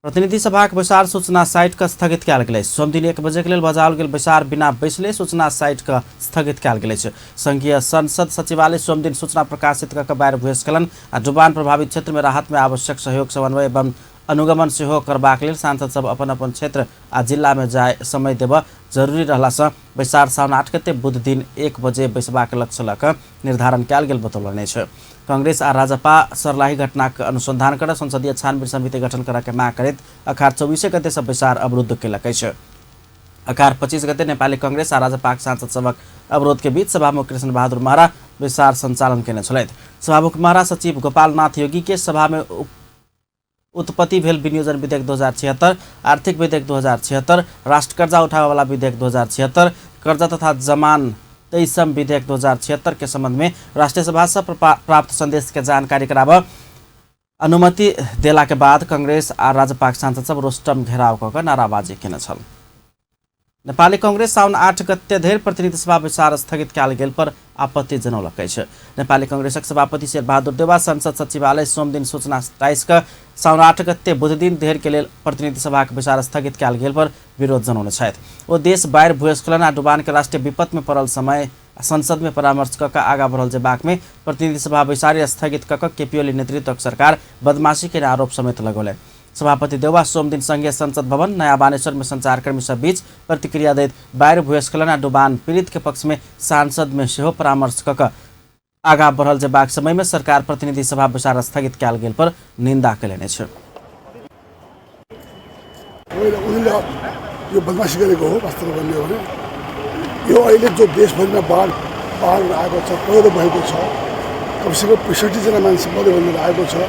प्रतिनिधि सभाक बैसार सूचना साइट का स्थगित कयल गेल अछि। सोमदिन 1 बजे के लेल बजाओल गेल बैसार बिना बैसले सूचना साइट का स्थगित कयल गेल अछि। संघीय संसद सचिवालय सोमदिन सूचना प्रकाशित कऽ बाढ़ि भूस्खलन आ डुबान प्रभावित क्षेत्र में राहत में आवश्यक सहयोग समन्वय एवं अनुगमन सेहो करबाक लेल सांसद सब अपन अपन क्षेत्र आ जिला में जाय समय देब जरूरी रहलासँ बैसार साउन 8 गते बुध दिन 1 बजे बैसबाक लक्ष्य लऽ कऽ निर्धारण कयल गेल बतौलनि अछि। कांग्रेस आ राजपा सर्लाही घटनाक अनुसंधान कर संसदीय छानबीन समिति गठन करके मांग करैत अखाड़ 24 गते से बैसार अवरुद्ध केलक अछि। अखाड़ 25 गते नेपाली कांग्रेस आ राजपाक सांसद सभक अवरोध के बीच सभामुख कृष्ण बहादुर महरा बैसार संचालन केने छलथि। सभामुख महरा सचिव गोपाल नाथ योगी के सभा में उत्पत्ति भेल विनियोजन विधेयक 2076, आर्थिक विधेयक 2076, राष्ट्र कर्जा उठावे वाला विधेयक 2076, कर्जा तथा जमान 23 विधेयक 2076 के संबंध में राष्ट्रीय सभा से प्राप्त संदेश के जानकारी कराब अनुमति देला के बाद कांग्रेस आ राजपाक सांसद सब रोस्टम घेराव कऽ नाराबाजी केने छल। नेपाली कांग्रेस साउन 8 गते धरि प्रतिनिधि सभा बैसार स्थगित कयल गेल पर आपत्ति जनौलक अछि। नेपाली कांग्रेसक सभापति शेर बहादुर देवा संसद सचिवालय सोमदिन सूचना 27 के साउन 8 गते बुध दिन धरि के लेल प्रतिनिधि सभाक बैसार स्थगित कयल गेल पर विरोध जनौने छथि। ओ देश बाढ़ि भूस्खलन आ डुबान के राष्ट्रीय विपद में पड़ल समय संसद में परामर्श कऽ आगा बढ़ल जेबाक में प्रतिनिधि सभा बैसारी स्थगित कऽ केपी ओली नेतृत्वक सरकार बदमाशी के आरोप समेत लगौले। सभापति देवा सोमदिन संघीय संसद भवन नया बानेश्वर में संचारकर्मी सब बीच प्रतिक्रिया दैत बाढ़ि भूस्खलन आ डुबान पीड़ित के पक्ष में सांसद में सेहो परामर्श कऽ आगा बढ़ल जेबाक समय में सरकार प्रतिनिधि सभा बैसार स्थगित कयल गेल पर निंदा केलनि अछि। यो बदमाशी गरेको हो वास्तवमा भन्ने हो भने यो अहिले जो देशभरिमा बाढ आएको छ, पहिरो भएको छ, कमसेकम 65 जना मान्छे मर्यो भनेर आएको छ।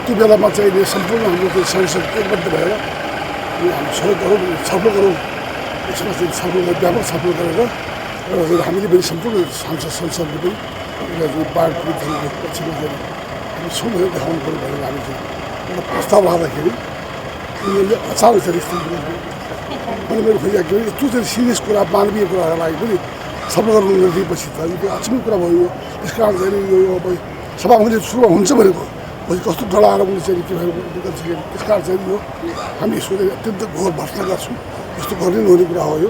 त्यो बेलामा चाहिँ सम्पूर्ण हाम्रो सांसद एकबद्ध भएर हामी छलफल गरौँ, यसमा चाहिँ छलफल व्यापक छलफल गरेर हामीले पनि सम्पूर्ण सांसद संसदले पनि बाढ पीडितहरूको पक्षमा चाहिँ हामी छौँ भनेर देखाउनु पऱ्यो भनेर हामी चाहिँ एउटा प्रस्ताव राख्दाखेरि उनीहरूले अचानक चाहिँ मैले मेरो खोजेको कि यत्रो चाहिँ सिरियस कुरा मानवीय कुराको लागि पनि छलफल गर्नु नदिएपछि त यो अचम्म कुरा भयो। त्यस कारण चाहिँ यो अब सभामुखले सुरुमा हुन्छ भनेको कस्तो डराएर उनीहरू चाहिँ के भएको त्यस कारण चाहिँ यो हामी यसको अत्यन्त घोर भर्सना गर्छौँ। यस्तो गर्ने नहुने कुरा हो। यो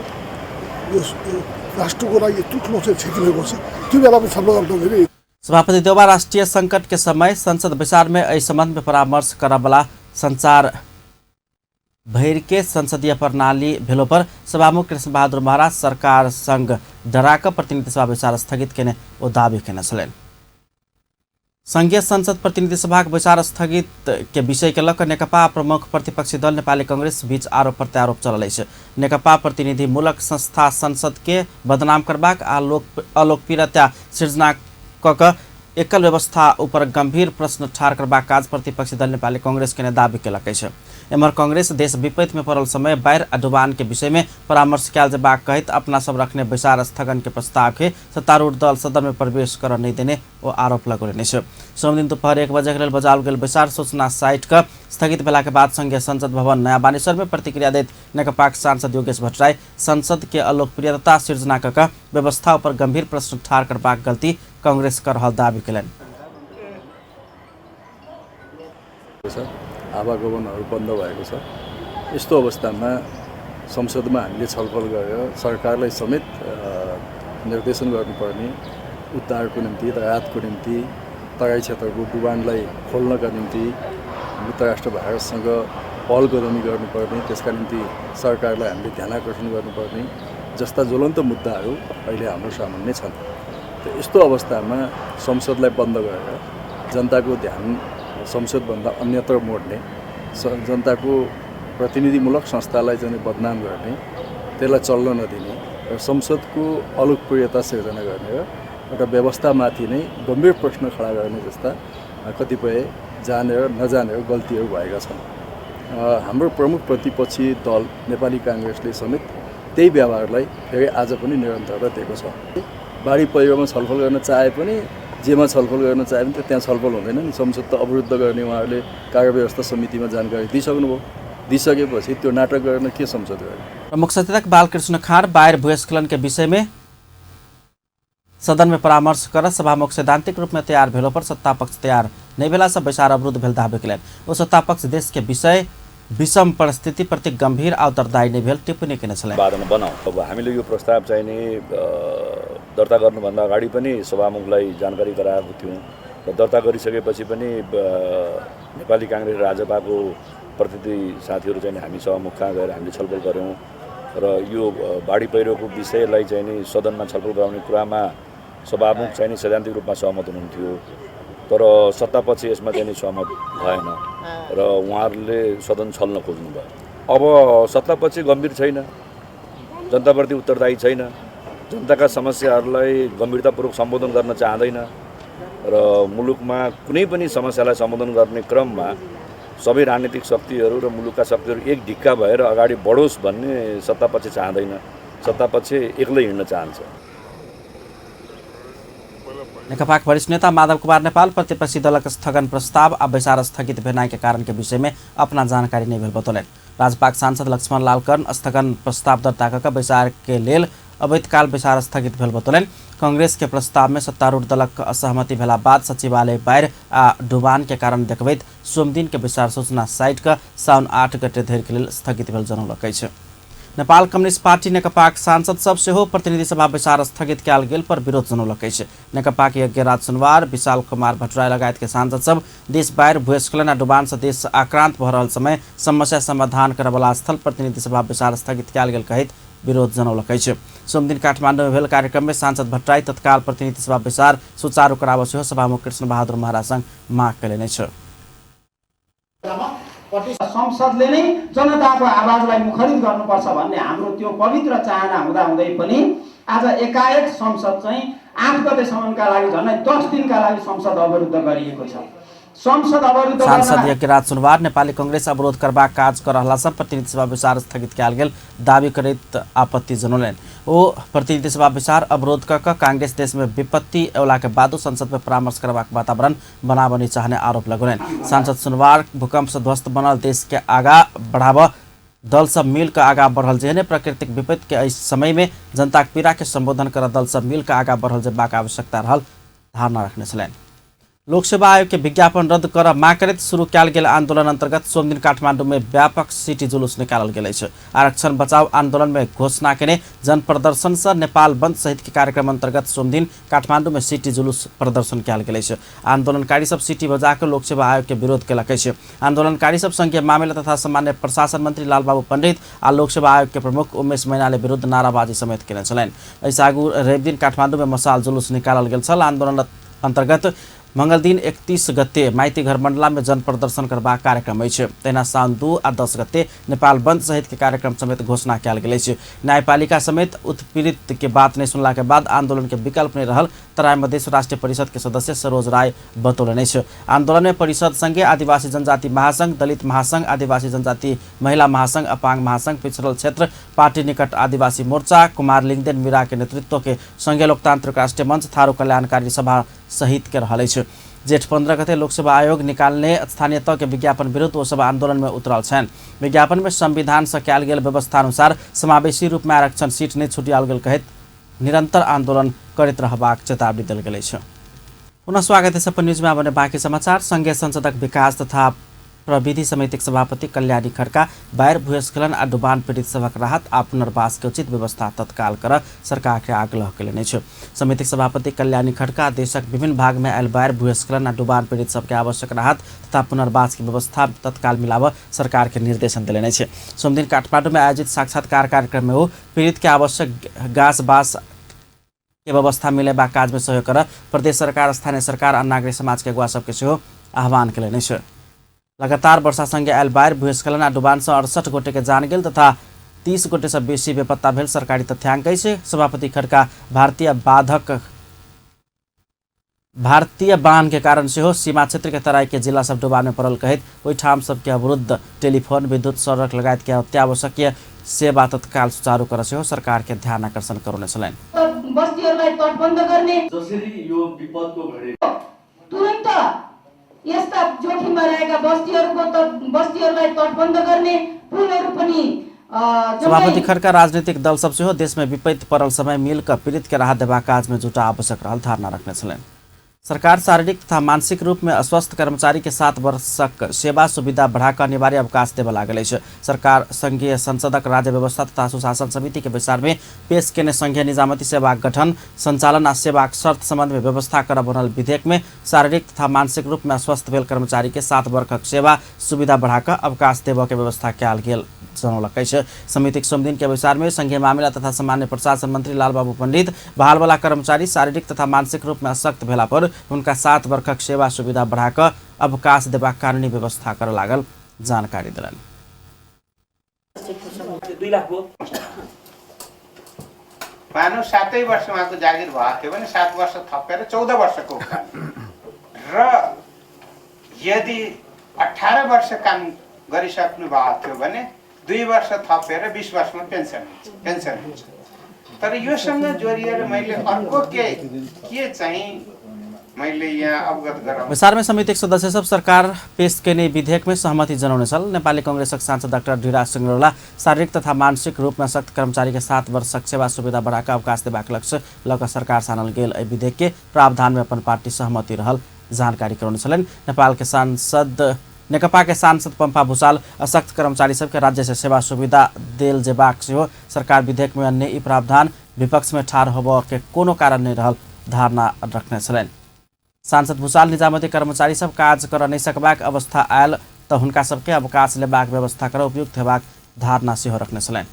राष्ट्रको लागि यत्रो ठुलो चाहिँ क्षति भएको छ, त्यो बेला पनि छलफल गर्न धेरै। सभापति देवा राष्ट्रीय संकट के समय संसद बैसार में एहि संबंध में परामर्श करबला संचार भैर के संसदीय प्रणाली भेलो पर सभामुख कृष्ण बहादुर महरा सरकार संग डराक प्रतिनिधि सभा बैसार स्थगित केने ओ दावी केने छलनि। संघीय संसद प्रतिनिधि सभा बैसार स्थगित के विषय के लक नेकपा प्रमुख प्रतिपक्षी दल नेपाली कांग्रेस बीच आरोप प्रत्यारोप चलल अछि। नेकपा प्रतिनिधि मूलक संस्था संसद के बदनाम करबाक आ अलोकप्रियता सृजना कऽ एकल व्यवस्था ऊपर गंभीर प्रश्न ठाड़ करबाक काज प्रतिपक्षी दल नेपाली कांग्रेस के ने दावी केलक अछि। एम्हर कांग्रेस देश विपत्ति में पड़ल समय बाढ़ आ डुबान के विषय में परामर्श कयल जेबाक कहित अपना सब रखने बैसार स्थगन के प्रस्ताव के सत्तारूढ़ दल सदन में प्रवेश कर नहीं देने ओ आरोप लगौने छ। सोमदिन दोपहर 1 बजे के लेल बजाओल गेल बैसार सूचना साइट का स्थगित भेला के बाद संघीय संसद भवन नया बानेश्वर में प्रतिक्रिया दैत नेकपा सांसद योगेश भट्टराई संसद के अलोकप्रियता सृजना क व्यवस्था पर गंभीर प्रश्न ठाड़ करबाक गल्ती कांग्रेस कर रहल दावी केलनि। आवागमनहरू बन्द भएको छ। यस्तो अवस्थामा संसदमा हामीले छलफल गरेर सरकारलाई समेत निर्देशन गर्नुपर्ने उद्धारको निम्ति राहतको निम्ति तराई क्षेत्रको डुबानलाई खोल्नका निम्ति मित्र राष्ट्र भारतसँग पहल कदमी गर्नुपर्ने, त्यसका निम्ति सरकारलाई हामीले ध्यानाकर्षण गर्नुपर्ने जस्ता ज्वलन्त मुद्दाहरू अहिले हाम्रो सामान्य छन्। यस्तो अवस्थामा संसदलाई बन्द गरेर जनताको ध्यान संसदभन्दा अन्यत्र मोड्ने, जनताको प्रतिनिधिमूलक संस्थालाई चाहिँ बदनाम गर्ने, त्यसलाई चल्न नदिने र संसदको अलोकप्रियता सिर्जना गर्ने र एउटा व्यवस्थामाथि नै गम्भीर प्रश्न खडा गर्ने जस्ता कतिपय जानेर नजानेर गल्तीहरू भएका छन्। हाम्रो प्रमुख प्रतिपक्षी दल नेपाली कांग्रेसले समेत त्यही व्यवहारलाई फेरि आज पनि निरन्तरता दिएको छ। बाढी पहिरोमा छलफल गर्न चाहे पनि जेमा छलफल गर्न चाहे पनि त्यहाँ छलफल हुँदैन नि। संसद त अवरुद्ध गर्ने उहाँहरूले कार्यव्यवस्था समितिमा जानकारी दिइसक्नुभयो। दिइसकेपछि त्यो नाटक गर्न के संसद गर्ने। मुख्य सचेतक बालकृष्ण खाँड बाढ़ भूस्खलन के विषय में सदन में परामर्श कर सभामुख सैद्धांतिक रूप में तैयार भेलो पर सत्ता पक्ष तैयार नहीं भेला से बैसार अवरुद्ध भेल दावी केलनि। ओ सत्ता पक्ष देश के विषय विषम परिस्थिति प्रति गंभीर आ उत्तरदायी नहीं भेल टिप्पणी केने छले। वादन बनाऊ। अब हामीले यो प्रस्ताव चाहिँ नि दर्ता गर्नुभन्दा अगाडि पनि सभामुखलाई जानकारी गराएको थियौँ र दर्ता गरिसकेपछि पनि नेपाली कांग्रेस राजपाको प्रतिनिधि साथीहरू चाहिँ हामी सभामुख कहाँ गएर हामीले छलफल गऱ्यौँ र यो बाढी पहिरोको विषयलाई चाहिँ नि सदनमा छलफल गराउने कुरामा सभामुख चाहिँ नि सैद्धान्तिक रूपमा सहमत हुनुहुन्थ्यो, तर सत्तापक्ष यसमा चाहिँ नि सहमत भएन र उहाँहरूले सदन छल्न खोज्नुभयो। अब सत्तापक्ष गम्भीर छैन, जनताप्रति उत्तरदायी छैन, जनताका समस्याहरूलाई गम्भीरतापूर्वक सम्बोधन गर्न चाहँदैन र मुलुकमा कुनै पनि समस्यालाई सम्बोधन गर्ने क्रममा सबै राजनीतिक शक्तिहरू र मुलुकका शक्तिहरू एक ढिक्का भएर अगाडि बढोस् भन्ने सत्तापक्ष चाहँदैन। सत्तापक्ष एक्लै हिँड्न चाहन्छ। नेकपा वरिष्ठ नेता माधव कुमार नेपाल प्रतिपक्षी दलक स्थगन प्रस्ताव आ बैसार स्थगित भेनाई के कारण के विषय में अपना जानकारी नहीं भेल बतौलन। राजपाक सांसद लक्ष्मण लाल कर्ण स्थगन प्रस्ताव दर्ता कर बैसार के लेल अवैधकाल बैसार स्थगित भेल बतौलन। कांग्रेस के प्रस्ताव में सत्तारूढ़ दलक असहमति भेला बाद सचिवालय बाढ़ आ डुबान के कारण देखबैत सोमदिन के बैसार सूचना साइट का साउन 8 गते धरि के लेल स्थगित भेल जनौलक अछि। नेपाल कम्युनिस्ट पार्टी नेकपाक सांसद सब सेहो प्रतिनिधि सभा बैसार स्थगित कयल गेल पर विरोध जनौलक अछि। नेकपा के यज्ञराज सुनवार, विशाल कुमार भट्टराई लगायत के सांसद सब देश बाढ़ भूस्खलन आ डुबान से देश आक्रांत भ रहल समय समस्या समाधान करय वाला स्थल प्रतिनिधि सभा बैसार स्थगित कयल गेल कहित विरोध जनौलक अछि। सोमदिन काठमाडौँ में भेल कार्यक्रम में सांसद भट्टराई तत्काल प्रतिनिधि सभा बैसार सुचारू कराबो सेहो सभामुख कृष्ण बहादुर महाराज संग माग कयलनि छ। संसदले नै जनताको आवाजलाई मुखरित गर्नुपर्छ भन्ने हाम्रो त्यो पवित्र चाहना हुँदाहुँदै पनि आज एकाएक संसद चाहिँ 8 गतेसम्मका लागि झन्डै 10 दिनका लागि संसद अवरुद्ध गरिएको छ। संसद अवरुद्ध सांसद यज्ञराज सुनवार नेपाली कांग्रेस अवरोध करबाक काज कर रहला सब प्रतिनिधि सभा बैसार स्थगित कयल गेल दावी करैत आपत्ति जनौलनि। ओ प्रतिनिधि सभा बैसार अवरोध क कांग्रेस देश में विपत्ति एवला के बादो संसद में परामर्श करबाक वातावरण बनाबनी चाहने आरोप लगौलनि। सांसद सुनवार भूकंप से ध्वस्त बनल देश के आगा बढ़ाव दल सब मिल कर आगा बढ़ल जेहने प्राकृतिक विपत्ति के इस समय में जनता के पीड़ा के संबोधन कर दल सब मिल कर आगा बढ़ल जेबाक आवश्यकता रहल धारणा रखने छलनि। लोकसेवा आयोग के विज्ञापन रद्द कर माग करैत शुरू कयल गेल आंदोलन अंतर्गत सोमदिन काठमाडौँ में व्यापक सिटी जुलूस निकालल गेल अछि। आरक्षण बचाओ आंदोलन में घोषणा केने जन प्रदर्शन से नेपाल बंद सहित के कार्यक्रम अंतर्गत सोमदिन काठमाडौँ में सिटी जुलूस प्रदर्शन कयल गेल अछि। आंदोलनकारी सब सिटी बजाकर लोकसेवा आयोग के विरोध केलक अछि। आंदोलनकारी सब संघीय मामला तथा सामान्य प्रशासन मंत्री लालबाबू पंडित आ लोकसेवा आयोग के प्रमुख उमेश मैनाली विरुद्ध नाराबाजी समेत केने छलनि। एहिसँ आगू रवि दिन काठमाडौँ में मसाल जुलूस निकालल गेल छल। आंदोलन अंतर्गत मंगल दिन 31 गते माइती घर मंडला में जन प्रदर्शन करबाक कार्यक्रम अछि। तहिना साउन 2 आ 10 गते नेपाल बंद सहित के कार्यक्रम समेत घोषणा कयल गेल अछि। न्यायपालिका समेत उत्पीड़ित के बात नहीं सुनला के बाद आंदोलन के विकल्प नहीं रहल तराई मधेश राष्ट्रीय परिषद के सदस्य सरोज राय बतौलनि अछि। आंदोलन में परिषद संघे आदिवासी जनजाति महासंघ, दलित महासंघ, आदिवासी जनजाति महिला महासंघ, अपांग महासंघ, पिछड़ल क्षेत्र पार्टी निकट आदिवासी मोर्चा, कुमार लिंगदेन मीरा के नेतृत्व के संघीय लोकतांत्रिक राष्ट्रीय मंच, थारू कल्याणकारी सभा सहित के रहल अछि। जेठ 15 गते लोकसभा आयोग निकालने स्थानीय तह के विज्ञापन विरुद्ध ओ सब आंदोलन में उतरल छन्। विज्ञापन में संविधान से कयल गेल व्यवस्था अनुसार समावेशी रूप में आरक्षण सीट नहीं छुटियाल गेल कहैत निरंतर आंदोलन करैत रहबाक चेतावनी देल गेल अछि। पुनः स्वागत है सपन न्यूज में। अब बाकी समाचार। संघीय संसदक विकास तथा प्रविधि समितिक सभापति कल्याणी खड्का बाढ़ भूस्खलन आ डुबान पीड़ित सभक राहत आ पुनर्वास के उचित व्यवस्था तत्काल कर सरकार के आग्रह कयलनि अछि। समितिक सभापति कल्याणी खड्का देशक विभिन्न भाग में आयल बाढ़ भूस्खलन आ डुबान पीड़ित सबके आवश्यक राहत तथा पुनर्वास की व्यवस्था तत्काल मिलाव सरकार के निर्देशन दिलनि अछि। सोमदिन काठमांडू में आयोजित साक्षात्कार कार्यक्रम में वो पीड़ित के आवश्यक गास बास के व्यवस्था मिलेबा काज में सहयोग कर प्रदेश सरकार, स्थानीय सरकार आ नागरिक समाज के अगुवा सबके सेहो आह्वान कयलनि अछि। लगातार वर्षा संगे आयल बाढ़ भूस्खलन आ डुबान से 68 गोटे के जान गेल तथा 30 गोटे से बेसी बेपत्ता भेल सरकारी तथ्यांक अछि। सभापति खड्का भारतीय बांध के कारण सेहो सीमा क्षेत्र के तराई के जिला सब डुबान में पड़ल कहैत ओहि ठाम सबके अवरुद्ध टेलीफोन, विद्युत, सड़क लगायत के अत्यावश्यकीय सेवा तत्काल सुचारू कर सेहो सरकार के ध्यान आकर्षण गराउने छलनि। बस्तीहरूलाई तटबन्ध गर्ने जसरी यो विपदको घडी तुरन्त यस्ता जोखिममा रहेका बस्तीहरूलाई तटबन्ध गर्ने पुलहरू पनि। सभापति खड्का राजनीतिक दल सब सेहो देश में विपत्ति पड़ल समय मिलकर पीड़ित के राहत देबा काज में जुटा आवश्यक रहल धारणा रखने छलनि। सरकार शारीरिक तथा मानसिक रूप में अस्वस्थ कर्मचारी के 7 वर्षक सेवा सुविधा बढ़ाकर अनिवार्य अवकाश देबऽ लागल अछि। सरकार संघीय संसदक राज्य व्यवस्था तथा सुशासन समिति के विचार में पेश केने संघीय निजामती सेवा गठन, संचालन आ सेवाक शर्त संबंध में व्यवस्था कर बनल विधेयक में शारीरिक तथा मानसिक रूप में अस्वस्थ भेल कर्मचारी के 7 वर्षक सेवा सुविधा बढ़ाकर अवकाश देबऽ के व्यवस्था कयल गेल जनौलक अछि। समितिक सोमदिन के विचार में संघीय मामला तथा सामान्य प्रशासन मंत्री लालबाबू पंडित बहाल वाला कर्मचारी शारीरिक तथा मानसिक रूप में अशक्त भेला पर उनका 7 वर्षक सेवा सुविधा बढ़ाकर अवकाश देबा कानूनी व्यवस्था कर लागल जानकारी दिलनि। मानव 7 वर्ष उहाँको जागिर भएको थियो भने 7 वर्ष थपेर 14 वर्षको र यदि 18 वर्ष काम गरिसक्नु भएको थियो भने 2 वर्ष थपेर 20 वर्षमा पेन्सन हुन्छ। तर योसँग जोडिएर मैले अर्को के चाहिँ मैले यहाँ अवगत गराउँ। विचार में समितिक सदस्य सब सरकार पेश केने विधेयक में सहमति जनाउने छल। नेपाली कांग्रेसक सांसद डाक्टर ढिराज सिंह शारीरिक तथा मानसिक रूप में सख्त कर्मचारी के 7 वर्षक सेवा सुविधा बढ़ाकर अवकाश देबाक लक्ष्य लग सरकार सानल गेल एहि विधेयक के प्रावधान में अपन पार्टी सहमति रहल जानकारी कराउने छलनि। नेकपा के सांसद पम्पा भूषाल अशक्त कर्मचारी सबके राज्य से सेवा सुविधा देल जेबाक सेहो सरकार विधेयक में अन्य ई प्रावधान विपक्ष में ठाड़ होबऽ के कोनो कारण नहीं रहल धारणा रखने छलनि। सांसद भूषाल निजामती कर्मचारी सब काज कर नहीं सकबाक अवस्था आयल तो हुनका सबके अवकाश लेबाक व्यवस्था कर उपयुक्त हेबाक धारणा सेहो रखने छलनि।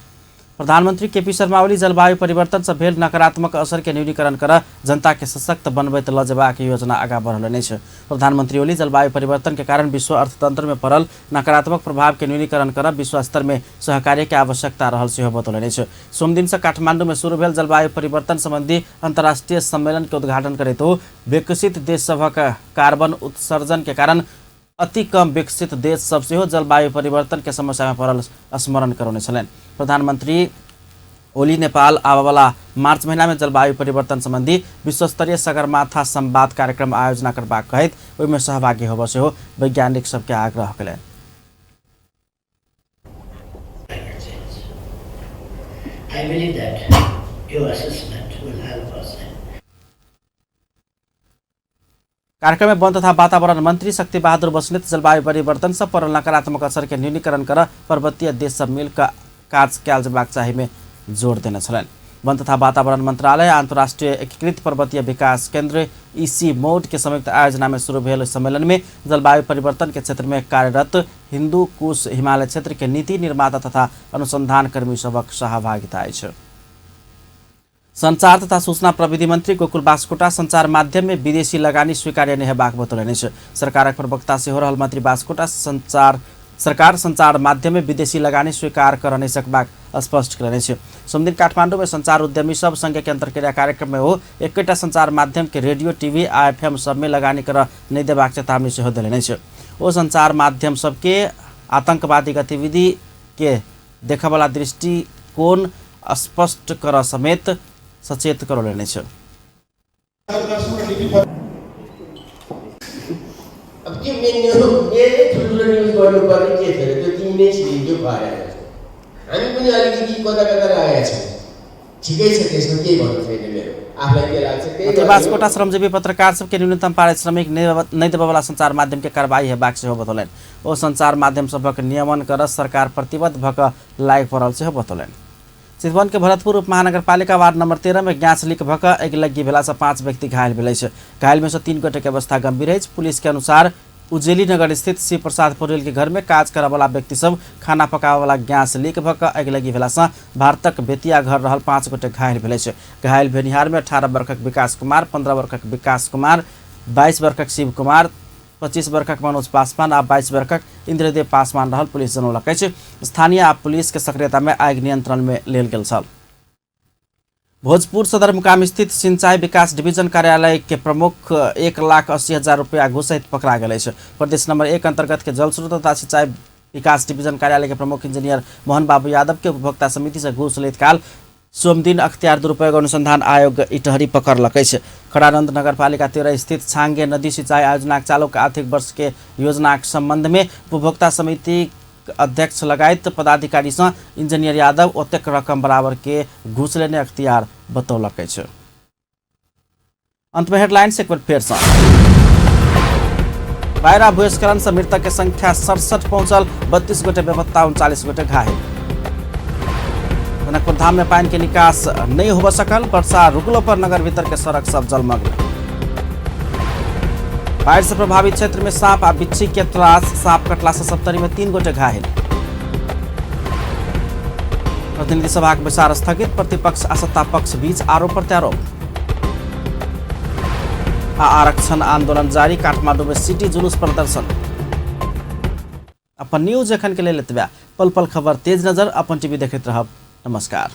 प्रधानमंत्री केपी शर्मा ओली जलवायु परिवर्तन से भेल नकारात्मक असर के न्यूनीकरण कर जनता के सशक्त बनबैत ल जेबाक योजना आगा बढ़ौलनि अछि। प्रधानमंत्री ओली जलवायु परिवर्तन के कारण विश्व अर्थतंत्र में पड़ल नकारात्मक प्रभाव के न्यूनीकरण कर विश्व स्तर में सहकार्य के आवश्यकता रहल सेहो बतौलनि अछि। सोमदिन से काठमांडू में शुरू भेल जलवायु परिवर्तन संबंधी अंतर्राष्ट्रीय सम्मेलन के उद्घाटन करैत विकसित देश सभक कार्बन उत्सर्जन के कारण अति कम विकसित देश सब सेहो जलवायु परिवर्तन के समस्या में पड़ल स्मरण करौने छलनि। प्रधानमंत्री ओली नेपाल आबयवला मार्च महीना में जलवायु परिवर्तन संबंधी विश्वस्तरीय सगरमाथा संवाद कार्यक्रम आयोजना करबाक कहैत ओहिमे सहभागी होबऽ सेहो वैज्ञानिक सबके आग्रह कयलनि। I believe that your assessment will help us. कार्यक्रम में वन तथा वातावरण मंत्री शक्ति बहादुर बस्नेत जलवायु परिवर्तन से पड़ल नकारात्मक असर के न्यूनीकरण कर पर्वतीय देश सब मिलकर काज कयल जेबाक चाही में जोर देने छलनि। वन तथा वातावरण मंत्रालय अंतर्राष्ट्रीय एकीकृत पर्वतीय विकास केंद्र ईसी मोड के संयुक्त आयोजना में शुरू भेल सम्मेलन में जलवायु परिवर्तन के क्षेत्र में कार्यरत हिंदू कुश हिमालय क्षेत्र के नीति निर्माता तथा अनुसंधान कर्मी सबक सहभागिता अछि। संचार तथा सूचना प्रविधि मंत्री गोकुल बास्कोटा संचार माध्यम में विदेशी लगानी स्वीकार्य नहीं हेबाक बतौलनि। सरकारक प्रवक्ता से हो रहल मंत्री बास्कोटा सरकार संचार माध्यम में विदेशी लगानी स्वीकार कर नहीं सकबाक स्पष्ट करेने। सोमदिन काठमाडौँ में संचार उद्यमी सब संघ के अंतर्क्रिया कार्यक्रम में हो एकटा संचार माध्यम के रेडियो टीवी आ FM सब में लगानी कर नहीं देबाक चेतावनी से देने। वो संचार माध्यम सबके आतंकवादी गतिविधि के देखवाला दृष्टिकोण स्पष्ट कर समेत सचेत कर लेने। अब त्यो मेरे ठुलो न्युज गर्नुपर्ने के थियो त्यो तिमीले छिरियो भएर हामी पनि अलिकति कता लागेका छौँ। ठिकै छ, त्यसमा केही भन्नु छैन। मेरो आफूलाई के लाग्छ त्यही बास्कोटा श्रमजीवी पत्रकार सबके न्यूनतम पारिश्रमिक नहीं देबवाला संचार माध्यम के कार्रवाई हेबाक से हो बतौलन। ओ संचार माध्यम सबक नियमन कर सरकार प्रतिबद्ध भक लाग परल से हो बतौलन। चितवन के भरतपुर उपमहानगरपालिका वार्ड नंबर 13 में गैस लीक भक आगि लगी भेला से 5 व्यक्ति घायल भेल। घायल में से 3 गोटे के अवस्था गंभीर है। पुलिस के अनुसार उजेली नगर स्थित शिव प्रसाद पौडेल के घर में काज करे वाला व्यक्ति सब खाना पकावे वाला गैस लीक भक आगि लगी भेला से भारतक बेतिया घर रहल 5 गोटे घायल भेल। घायल भेनिहार में 18 वर्षक विकास कुमार, 15 वर्षक विकास कुमार, 22 वर्षक शिव कुमार, 25 वर्षक मनोज पासवान आ 22 वर्षक इंद्रदेव पासवान रहल पुलिस जनौलक। स्थानीय आ पुलिस के सक्रियता में आगि नियंत्रण में लेल गेल छल। भोजपुर सदर मुकाम स्थित सिंचाई विकास डिवीजन कार्यालय के प्रमुख 1,80,000 रुपया घूस सहित पकड़ा गए। प्रदेश नंबर 1 अंतर्गत के जल स्रोत तथा सिंचाई विकास डिवीजन कार्यालय के प्रमुख इंजीनियर मोहन बाबू यादव के उपभोक्ता समिति से घूस लेत काल सोमदिन अख्तियार दुरुपयोग अनुसंधान आयोग इटहरी पकड़लक। खड़ानंद नगरपालिका 13 स्थित छांगे नदी सिंचाई योजना चालू आर्थिक वर्ष के योजना के संबंध में उपभोक्ता समिति अध्यक्ष लगायत पदाधिकारी से इंजीनियर यादव ओतेक रकम बराबर के घूस लेने अख्तियार बतौलक। अंत में हेडलाइंस एक बार फिर से। बाढ़ आ भूस्खलन से मृतक के संख्या 67 पहुंचल, 32 गोटे बेपत्ता, 39 गोटे घायल। जनकपुर धाम में पानी के निकास नहीं हो सकल, वर्षा रुकलो पर नगर भीतर के सड़क सब जलमग्न। बाढ़ से प्रभावित क्षेत्र में सांप आ बिच्छी के त्रास, सांप कटला से 70 में 3 गोटे घायल। प्रतिनिधि सभा के बैसार स्थगित, प्रतिपक्ष आ सत्ता पक्ष बीच आरोप प्रत्यारोप। आरक्षण आंदोलन जारी, काठमांडू में सिटी जुलूस प्रदर्शन। अपन न्यूज एखन के लिए लेतबा पल पल खबर तेज नजर अपन टीवी देखते रहब। नमस्कार।